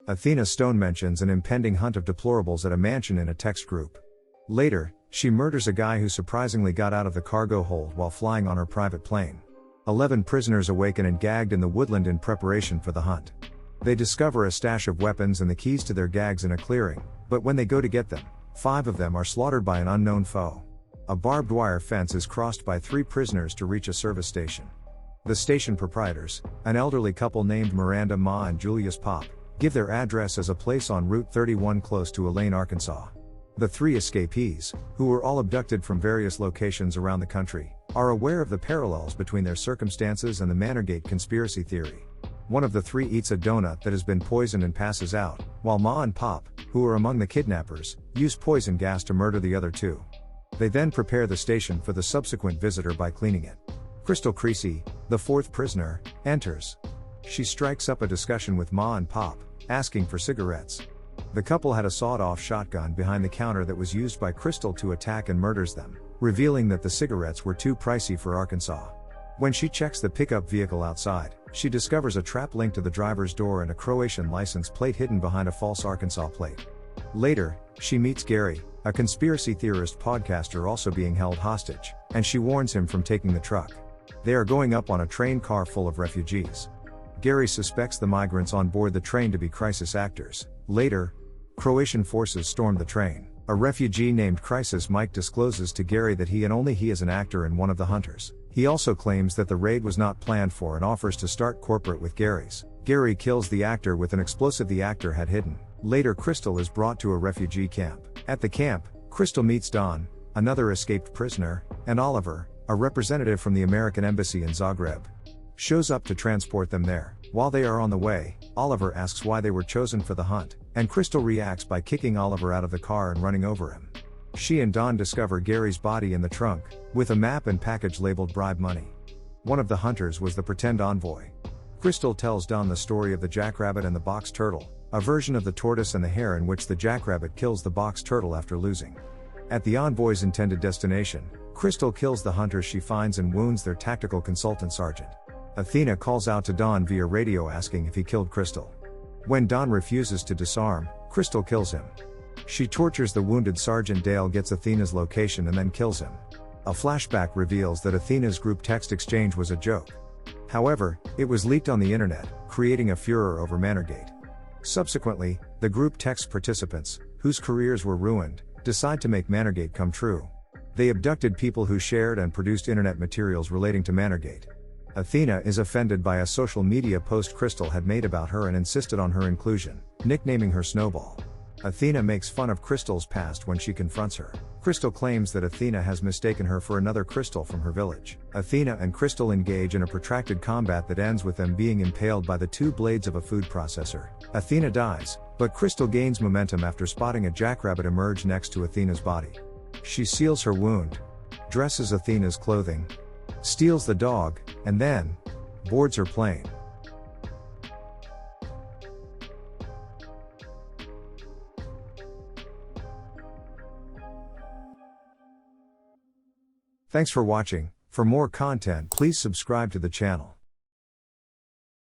Athena Stone mentions an impending hunt of deplorables at a mansion in a text group. Later, she murders a guy who surprisingly got out of the cargo hold while flying on her private plane. 11 prisoners awaken and gagged in the woodland in preparation for the hunt. They discover a stash of weapons and the keys to their gags in a clearing, but when they go to get them, 5 of them are slaughtered by an unknown foe. A barbed wire fence is crossed by 3 prisoners to reach a service station. The station proprietors, an elderly couple named Miranda Ma and Julius Pop, give their address as a place on Route 31 close to Elaine, Arkansas. The 3 escapees, who were all abducted from various locations around the country, are aware of the parallels between their circumstances and the Manorgate conspiracy theory. One of the 3 eats a donut that has been poisoned and passes out, while Ma and Pop, who are among the kidnappers, use poison gas to murder the other 2. They then prepare the station for the subsequent visitor by cleaning it. Crystal Creasy, the 4th prisoner, enters. She strikes up a discussion with Ma and Pop, asking for cigarettes. The couple had a sawed-off shotgun behind the counter that was used by Crystal to attack and murders them, revealing that the cigarettes were too pricey for Arkansas. When she checks the pickup vehicle outside, she discovers a trap linked to the driver's door and a Croatian license plate hidden behind a false Arkansas plate. Later, she meets Gary, a conspiracy theorist podcaster also being held hostage, and she warns him from taking the truck. They are going up on a train car full of refugees. Gary suspects the migrants on board the train to be crisis actors. Later, Croatian forces storm the train. A refugee named Crisis Mike discloses to Gary that he and only he is an actor and one of the hunters. He also claims that the raid was not planned for and offers to start corporate with Gary's. Gary kills the actor with an explosive the actor had hidden. Later, Crystal is brought to a refugee camp. At the camp, Crystal meets Don, another escaped prisoner, and Oliver, a representative from the American embassy in Zagreb. Shows up to transport them there. While they are on the way, Oliver asks why they were chosen for the hunt, and Crystal reacts by kicking Oliver out of the car and running over him. She and Don discover Gary's body in the trunk, with a map and package labeled bribe money. One of the hunters was the pretend envoy. Crystal tells Don the story of the jackrabbit and the box turtle, a version of the tortoise and the hare in which the jackrabbit kills the box turtle after losing. At the envoy's intended destination, Crystal kills the hunters she finds and wounds their tactical consultant sergeant. Athena calls out to Don via radio asking if he killed Crystal. When Don refuses to disarm, Crystal kills him. She tortures the wounded Sergeant. Dale gets Athena's location and then kills him. A flashback reveals that Athena's group text exchange was a joke. However, it was leaked on the internet, creating a furor over Manorgate. Subsequently, the group text participants, whose careers were ruined, decide to make Manorgate come true. They abducted people who shared and produced internet materials relating to Manorgate. Athena is offended by a social media post Crystal had made about her and insisted on her inclusion, nicknaming her Snowball. Athena makes fun of Crystal's past when she confronts her. Crystal claims that Athena has mistaken her for another Crystal from her village. Athena and Crystal engage in a protracted combat that ends with them being impaled by the 2 blades of a food processor. Athena dies, but Crystal gains momentum after spotting a jackrabbit emerge next to Athena's body. She seals her wound, dresses Athena's clothing, steals the dog, and then boards her plane. Thanks for watching. For more content, please subscribe to the channel.